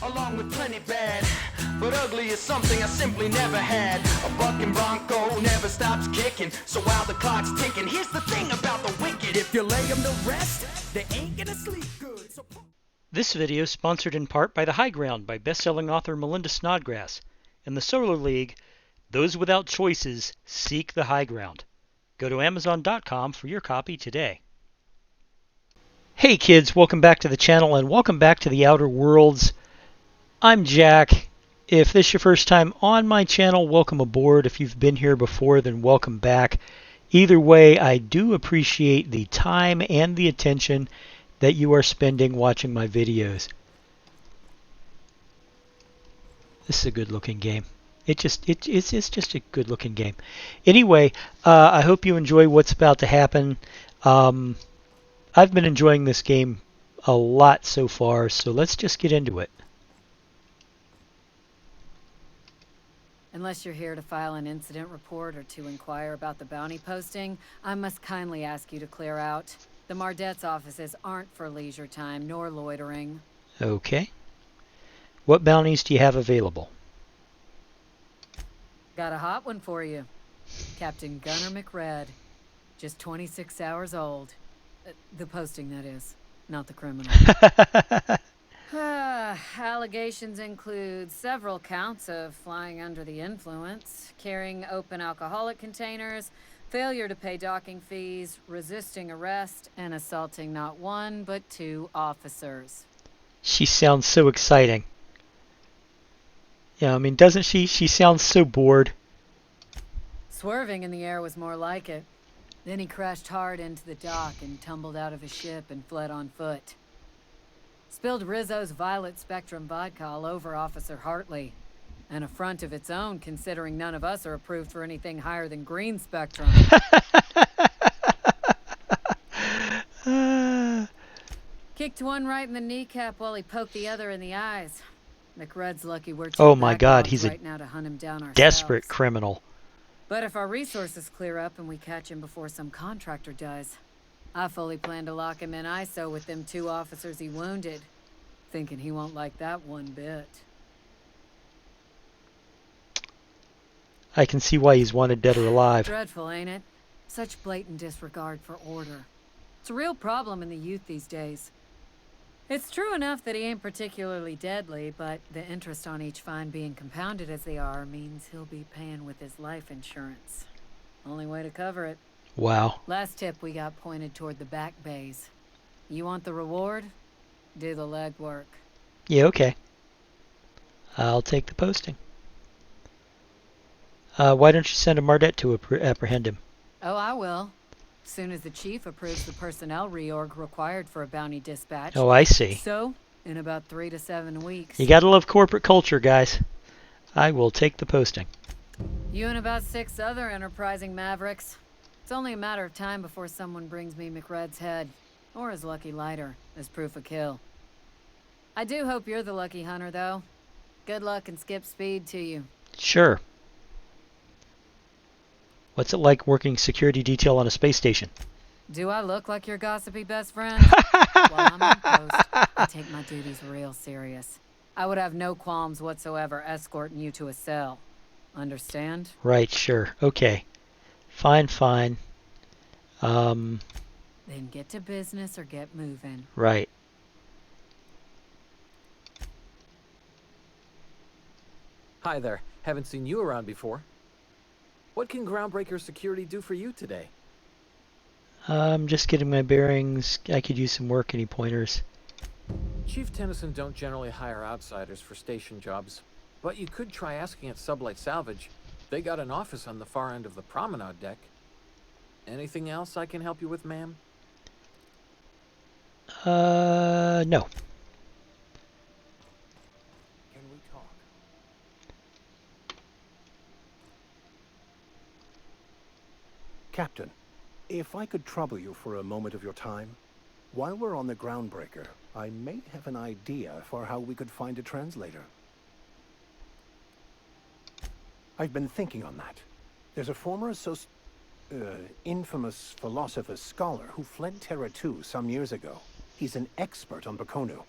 along with plenty bad. But ugly is something I simply never had. A bucking bronco never stops kicking. So while the clock's ticking, here's the thing about the wicked. If you lay them to rest, they ain't gonna sleep good. So... This video is sponsored in part by The High Ground by best-selling author Melinda Snodgrass. In the Solar League, those without choices seek the high ground. Go to Amazon.com for your copy today. Hey kids, welcome back to the channel and welcome back to the Outer Worlds. I'm Jack. If this is your first time on my channel, welcome aboard. If you've been here before, then welcome back. Either way, I do appreciate the time and the attention that you are spending watching my videos. This is a good looking game. It's just a good looking game. Anyway, I hope you enjoy what's about to happen. I've been enjoying this game a lot so far, so let's just get into it. Unless you're here to file an incident report or to inquire about the bounty posting, I must kindly ask you to clear out. The Mardet's offices aren't for leisure time nor loitering. Okay. What bounties do you have available? Got a hot one for you. Captain Gunner McRed. Just 26 hours old. The posting, that is. Not the criminal. Allegations include several counts of flying under the influence, carrying open alcoholic containers, failure to pay docking fees, resisting arrest, and assaulting not one but two officers. She sounds so exciting. Yeah, I mean, doesn't she? She sounds so bored. Swerving in the air was more like it. Then he crashed hard into the dock and tumbled out of his ship and fled on foot. Spilled Rizzo's Violet Spectrum vodka all over Officer Hartley. An affront of its own, considering none of us are approved for anything higher than green spectrum. Kicked one right in the kneecap while he poked the other in the eyes. McRed's lucky we're too Oh my God, he's right a now to hunt him down ourselves. desperate criminal. But if our resources clear up and we catch him before some contractor does, I fully plan to lock him in ISO with them two officers he wounded, thinking he won't like that one bit. I can see why he's wanted dead or alive. Dreadful, ain't it? Such blatant disregard for order. It's a real problem in the youth these days. It's true enough that he ain't particularly deadly, but the interest on each fine being compounded as they are means he'll be paying with his life insurance. Only way to cover it. Wow. Last tip we got pointed toward the back bays. You want the reward? Do the legwork. Yeah, okay. I'll take the posting. Why don't you send a Mardet to apprehend him? Oh, I will. Soon as the chief approves the personnel reorg required for a bounty dispatch. Oh, I see. So, in about 3 to 7 weeks. You gotta love corporate culture, guys. I will take the posting. You and about 6 other enterprising mavericks. It's only a matter of time before someone brings me McRed's head, or his lucky lighter, as proof of kill. I do hope you're the lucky hunter, though. Good luck and skip speed to you. Sure. What's it like working security detail on a space station? Do I look like your gossipy best friend? While I'm on post, I take my duties real serious. I would have no qualms whatsoever escorting you to a cell. Understand? Right, sure. Okay. Fine, fine. Then get to business or get moving. Right. Hi there. Haven't seen you around before. What can Groundbreaker security do for you today? I'm just getting my bearings. I could use some work. Any pointers? Chief Tennyson don't generally hire outsiders for station jobs, but you could try asking at Sublight Salvage. They got an office on the far end of the promenade deck. Anything else I can help you with, ma'am? No. Can we talk? Captain, if I could trouble you for a moment of your time, while we're on the Groundbreaker, I may have an idea for how we could find a translator. I've been thinking on that. There's a former infamous philosopher scholar who fled Terra 2 some years ago. He's an expert on Bakonu.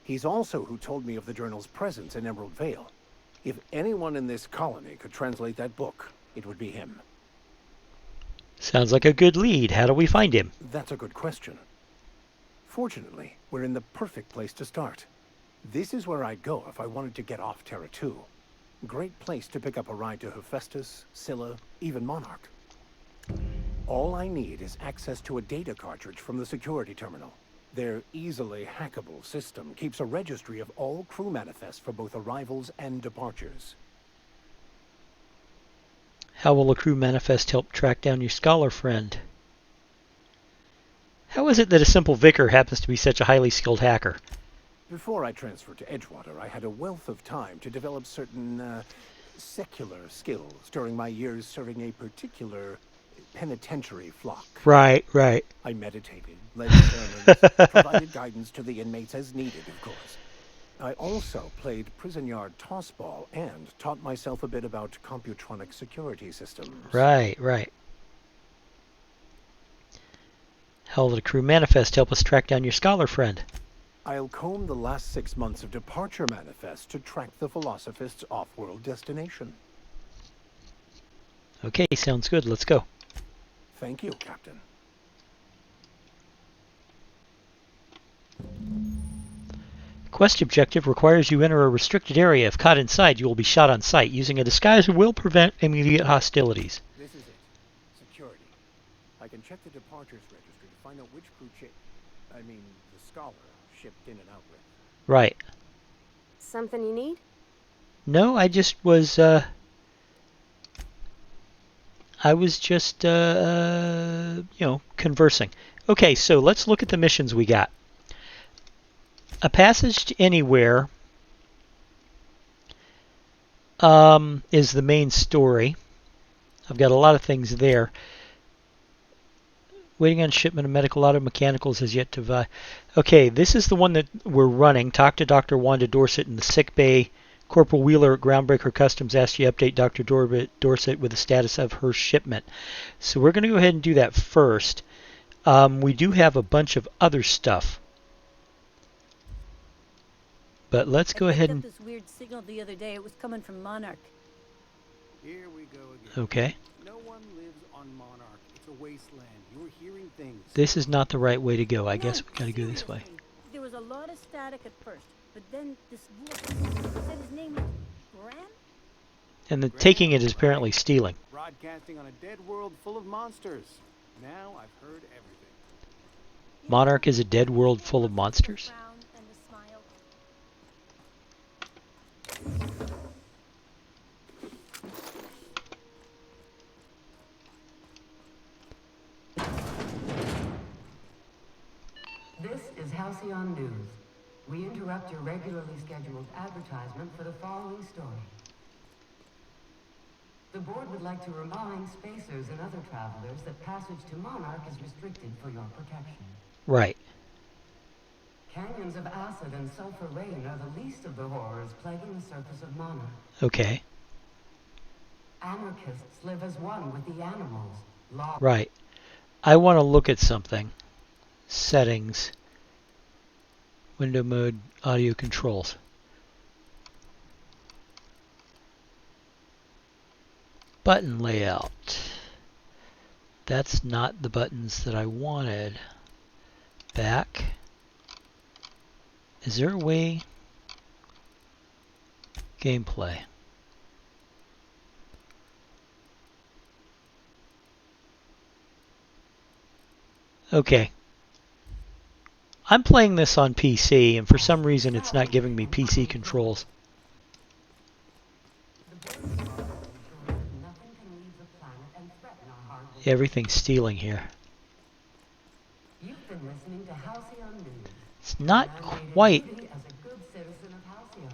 He's also who told me of the journal's presence in Emerald Vale. If anyone in this colony could translate that book, it would be him. Sounds like a good lead. How do we find him? That's a good question. Fortunately, we're in the perfect place to start. This is where I'd go if I wanted to get off Terra 2. Great place to pick up a ride to Hephaestus, Scylla, even Monarch. All I need is access to a data cartridge from the security terminal. Their easily hackable system keeps a registry of all crew manifests for both arrivals and departures. How will a crew manifest help track down your scholar friend? How is it that a simple vicar happens to be such a highly skilled hacker? Before I transferred to Edgewater, I had a wealth of time to develop certain, secular skills during my years serving a particular penitentiary flock. Right. I meditated, led sermons, provided guidance to the inmates as needed, of course. I also played prison yard tossball and taught myself a bit about computronic security systems. Right. How will the crew manifest help us track down your scholar friend? I'll comb the last 6 months of departure manifest to track the Philosophist's off-world destination. Okay, sounds good. Let's go. Thank you, Captain. Quest objective requires you enter a restricted area. If caught inside, you will be shot on sight. Using a disguise will prevent immediate hostilities. This is it. Security. I can check the departures registry to find out which crew the scholar shipped in and out with. Right. Something you need? No, I just was, conversing. Okay, so let's look at the missions we got. A passage to anywhere is the main story. I've got a lot of things there. Waiting on shipment of medical auto mechanicals has yet to vie. Okay, this is the one that we're running. Talk to Dr. Wanda Dorset in the sick bay. Corporal Wheeler at Groundbreaker Customs asked you to update Dr. Dorset with the status of her shipment. So we're going to go ahead and do that first. We do have a bunch of other stuff. But let's go ahead and... I picked up this weird signal the other day. It was coming from Monarch. Here we go again. Okay. No one lives on Monarch. It's a wasteland. You're hearing things. This is not the right way to go. I guess we got to go this way. There was a lot of static at first, but then this voice said his name was Graham? And the taking it is apparently stealing. Broadcasting on a dead world full of monsters. Now I've heard everything. Monarch is a dead world full of monsters? And a smile. This is Halcyon News. We interrupt your regularly scheduled advertisement for the following story. The board would like to remind spacers and other travelers that passage to Monarch is restricted for your protection. Right. Canyons of acid and sulfur rain are the least of the horrors plaguing the surface of Monarch. Okay. Anarchists live as one with the animals. Right. I want to look at something. Settings. Window mode, audio controls. Button layout. That's not the buttons that I wanted. Back. Is there a way? Gameplay. Okay. I'm playing this on PC, and for some reason it's not giving me PC controls. Everything's stealing here. You've been listening to Halcyon News. It's not quite. As a good citizen of Halcyon.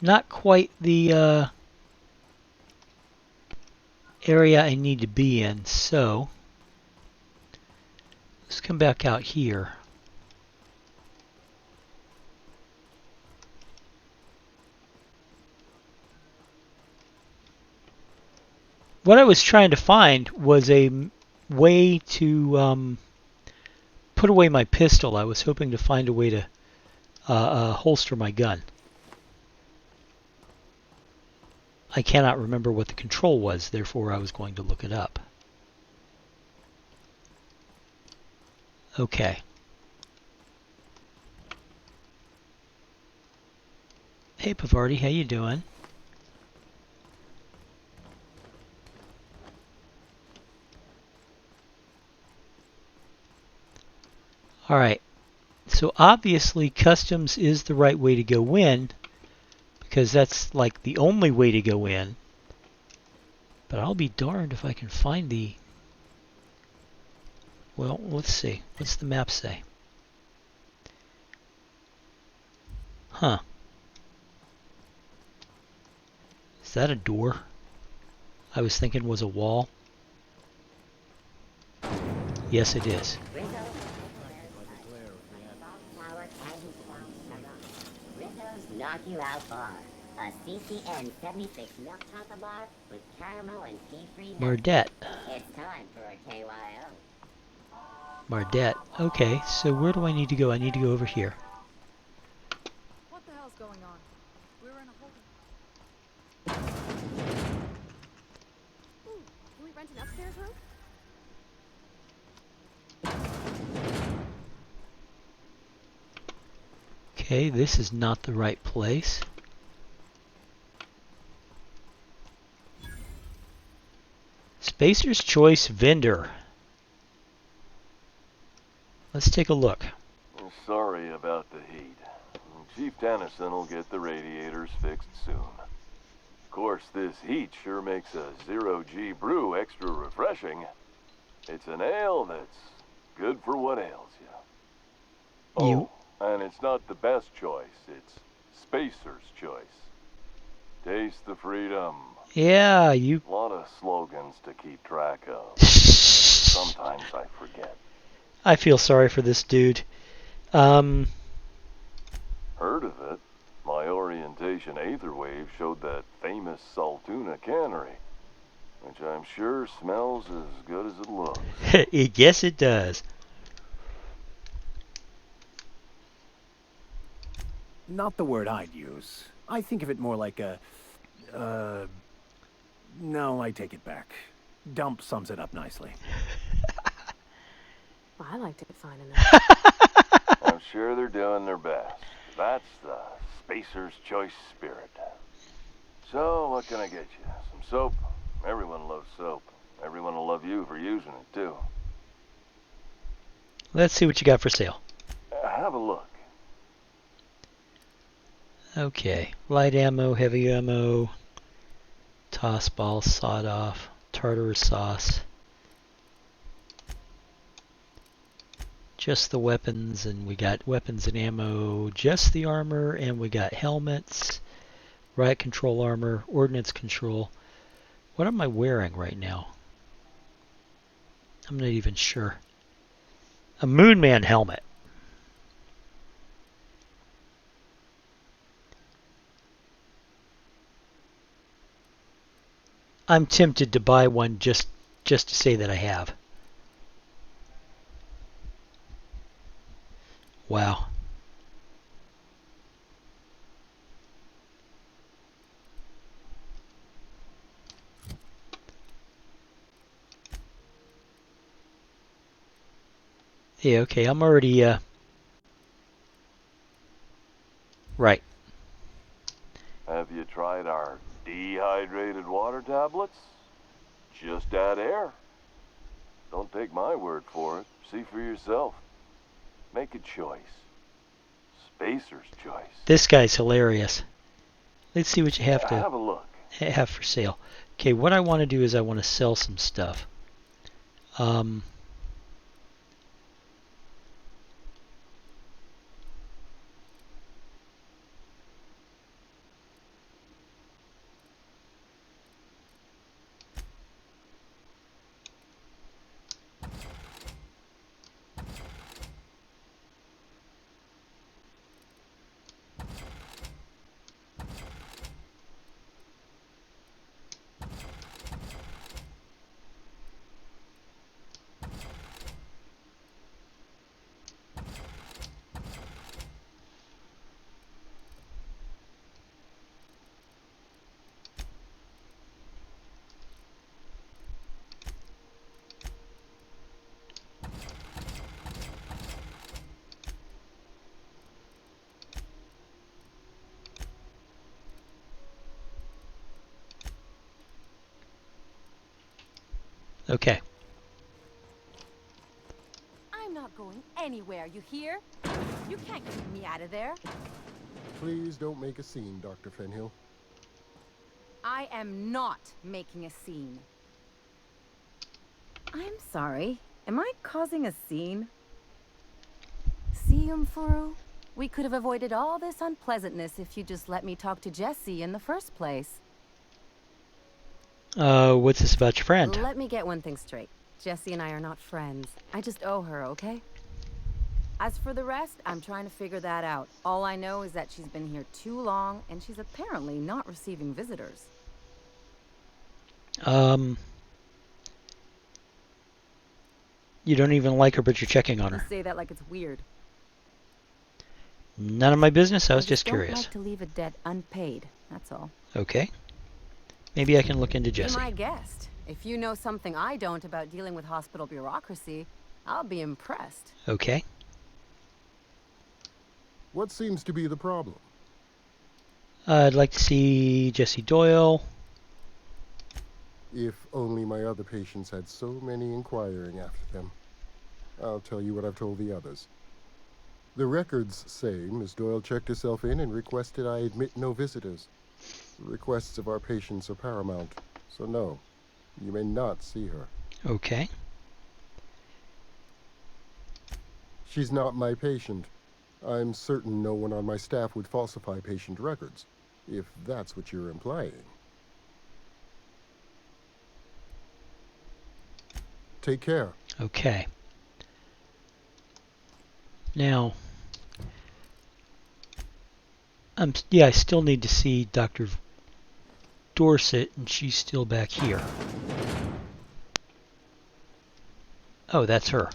Not quite the area I need to be in, so let's come back out here. What I was trying to find was a way to put away my pistol, I was hoping to find a way to holster my gun. I cannot remember what the control was, therefore I was going to look it up. Okay. Hey Pavarti, how you doing? Alright, so obviously customs is the right way to go in, because that's like the only way to go in. But I'll be darned if I can find the... Well, let's see. What's the map say? Huh. Is that a door? I was thinking was a wall. Yes, it is. Knock you out bar. A CCN 76 milk chocolate bar with caramel and tea-free milk. Mardette. It's time for a KYO. Mardette. Okay, so where do I need to go? I need to go over here. What the hell's going on? We're in a holding... Ooh, can we rent an upstairs room? Okay, this is not the right place. Spacer's Choice Vendor. Let's take a look. Sorry about the heat. Chief Tennyson will get the radiators fixed soon. Of course, this heat sure makes a zero-G brew extra refreshing. It's an ale that's good for what ails you. You- And it's not the best choice, it's Spacer's Choice. Taste the freedom. Yeah, you... A lot of slogans to keep track of. Sometimes I forget. I feel sorry for this dude. Heard of it? My orientation Aetherwave showed that famous Saltuna cannery, which I'm sure smells as good as it looks. Yes, it does. Not the word I'd use. I think of it more like a... No, I take it back. Dump sums it up nicely. Well, I liked it fine enough. I'm sure they're doing their best. That's the Spacer's Choice spirit. So, what can I get you? Some soap? Everyone loves soap. Everyone will love you for using it, too. Let's see what you got for sale. Have a look. Okay, light ammo, heavy ammo, toss ball, sawed off, tartar sauce. Just the weapons, and we got weapons and ammo, just the armor, and we got helmets, riot control armor, ordnance control. What am I wearing right now? I'm not even sure. A Moonman helmet. I'm tempted to buy one just to say that I have. Wow. Yeah, okay, I'm already, right. Have you tried our dehydrated water tablets? Just add air. Don't take my word for it. See for yourself. Make a choice. Spacer's Choice. This guy's hilarious. Let's see what you have to Have a look. have for sale. Okay, what I want to do is I want to sell some stuff. Okay. I'm not going anywhere, you hear? You can't keep me out of there. Please don't make a scene, Dr. Fenhill. I am not making a scene. I'm sorry. Am I causing a scene? See, Umfuru? We could have avoided all this unpleasantness if you just let me talk to Jessie in the first place. What's this about your friend? Let me get one thing straight. Jessie and I are not friends. I just owe her, okay? As for the rest, I'm trying to figure that out. All I know is that she's been here too long, and she's apparently not receiving visitors. You don't even like her, but you're checking on You her. say that like it's weird. None of my business. I was just don't curious. like to leave a debt unpaid. That's all. Okay. Maybe I can look into Be Jessie. my guest. If you know something I don't about dealing with hospital bureaucracy, I'll be impressed. Okay. What seems to be the problem? I'd like to see Jessie Doyle. If only my other patients had so many inquiring after them. I'll tell you what I've told the others. The records say Miss Doyle checked herself in and requested I admit no visitors. The requests of our patients are paramount, so no, you may not see her. Okay. She's not my patient. I'm certain no one on my staff would falsify patient records, if that's what you're implying. Take care. Okay. Now, yeah, I still need to see Dr. Dorset, and she's still back here. Oh, that's her.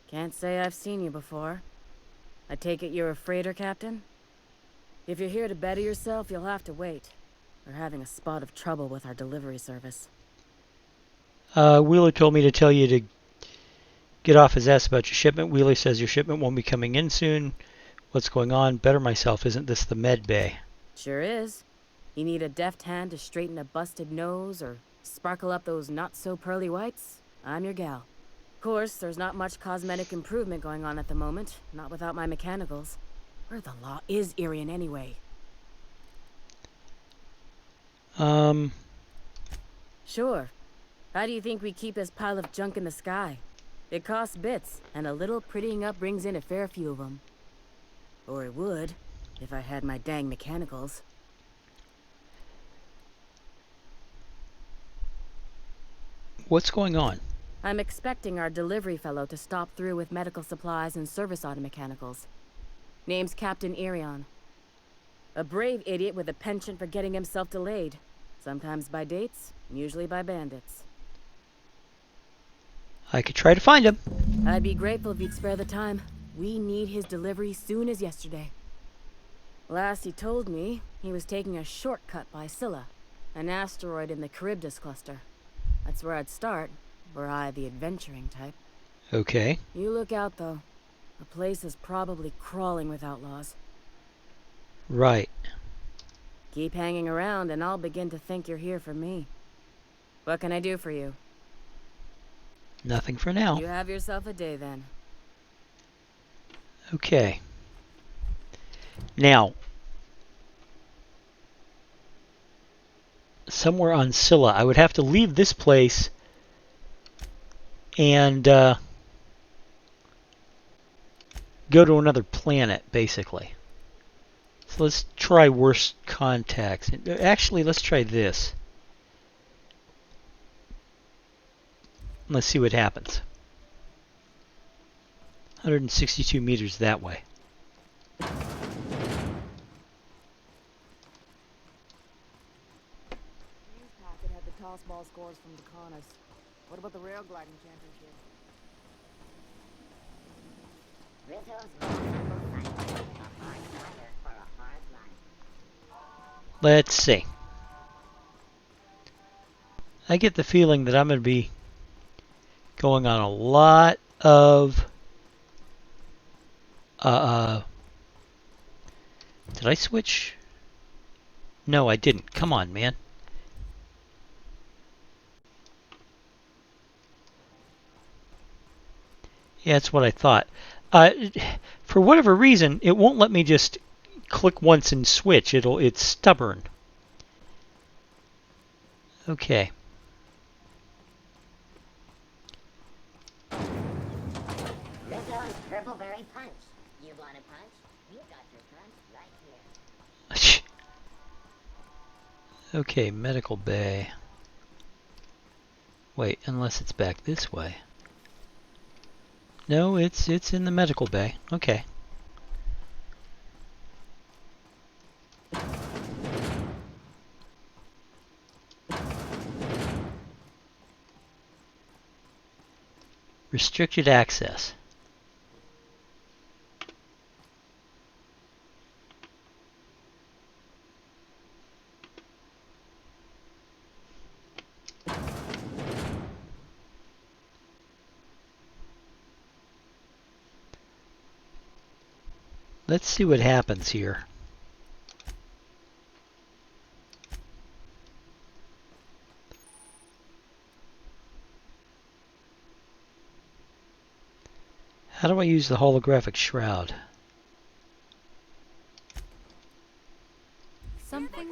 Can't say I've seen you before. I take it you're a freighter captain? If you're here to better yourself, you'll have to wait. We're having a spot of trouble with our delivery service. Wheeler told me to tell you to get off his ass about your shipment. Wheeler says your shipment won't be coming in soon. What's going on? Better myself. Isn't this the med bay? Sure is. You need a deft hand to straighten a busted nose or sparkle up those not-so-pearly whites? I'm your gal. Of course, there's not much cosmetic improvement going on at the moment, not without my mechanicals. Where the law is Irian anyway? Sure. How do you think we keep this pile of junk in the sky? It costs bits, and a little prettying up brings in a fair few of them. Or it would, if I had my dang mechanicals. What's going on? I'm expecting our delivery fellow to stop through with medical supplies and service auto mechanicals. Name's Captain Irion. A brave idiot with a penchant for getting himself delayed. Sometimes by dates, usually by bandits. I could try to find him. I'd be grateful if you'd spare the time. We need his delivery soon as yesterday. Last he told me, he was taking a shortcut by Scylla, an asteroid in the Charybdis cluster. That's where I'd start, were I the adventuring type. Okay. You look out, though. The place is probably crawling with outlaws. Right. Keep hanging around, and I'll begin to think you're here for me. What can I do for you? Nothing for now. You have yourself a day, then. Okay. Now, somewhere on Scylla, I would have to leave this place and go to another planet, basically. So let's try worst contacts. Actually, let's try this. Let's see what happens. 162 meters that way. News packet had the tossball scores from the colonist. What about the rail gliding championship? Rizzo's a hard fighter for a hard life. Let's see. I get the feeling that I'm going to be going on a lot of did I switch? No, I didn't. Come on, man. Yeah, that's what I thought. For whatever reason, it won't let me just click once and switch. It's stubborn. Okay. Rizzo's Purpleberry Punch. You want a punch? We've got your punch right here. Okay, medical bay. Wait, unless it's back this way. No, it's in the medical bay. Okay. Restricted access. Let's see what happens here. How do I use the holographic shroud? Something.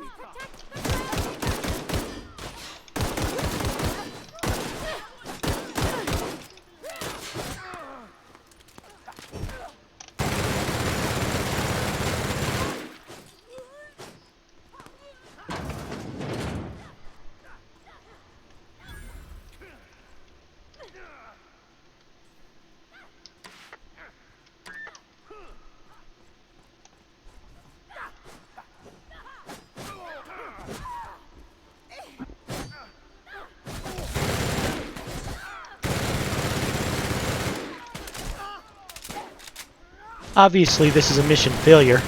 Obviously, this is a mission failure.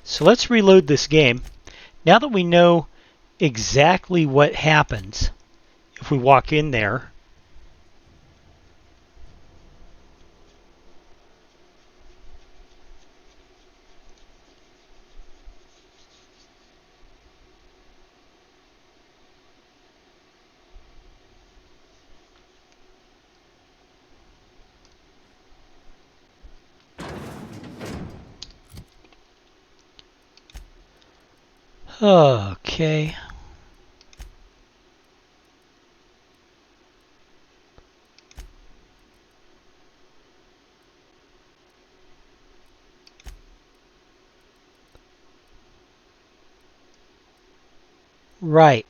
So let's reload this game. Now that we know exactly what happens if we walk in there, okay. Right.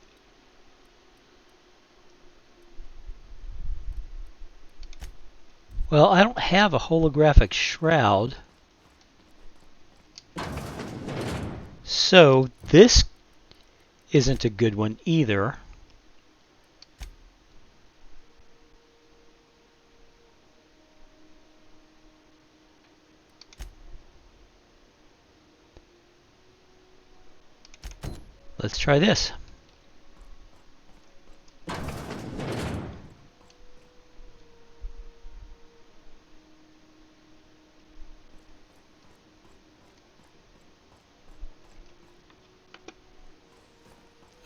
Well, I don't have a holographic shroud. So this isn't a good one either. Let's try this.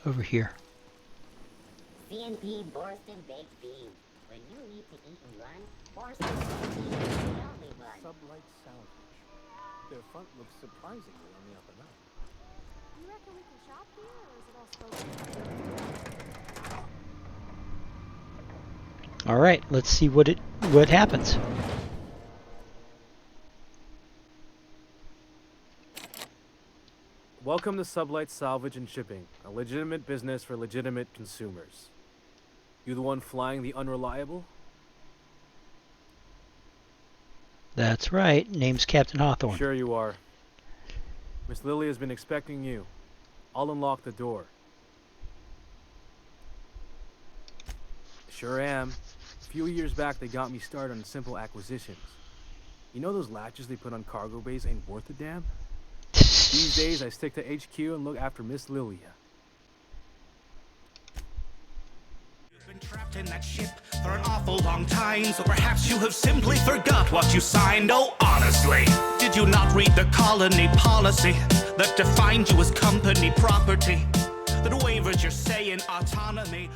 Over here. CNP Borsted Baked Beans. When you need to eat and run, Borsted Baked Beans is the only one. Sublight salvage. Their front looks surprisingly on the up and up. You reckon we can shop here, or is it all spoken? All right, let's see what happens. Welcome to Sublight Salvage and Shipping, a legitimate business for legitimate consumers. You the one flying the unreliable? That's right. Name's Captain Hawthorne. Sure you are. Miss Lily has been expecting you. I'll unlock the door. Sure am. A few years back, they got me started on simple acquisitions. You know those latches they put on cargo bays ain't worth a damn? These days, I stick to HQ and look after Miss Lilia. You've been trapped in that ship for an awful long time, so perhaps you have simply forgot what you signed. Oh, honestly, did you not read the colony policy that defined you as company property? That waived maneuvers, you're saying autonomy.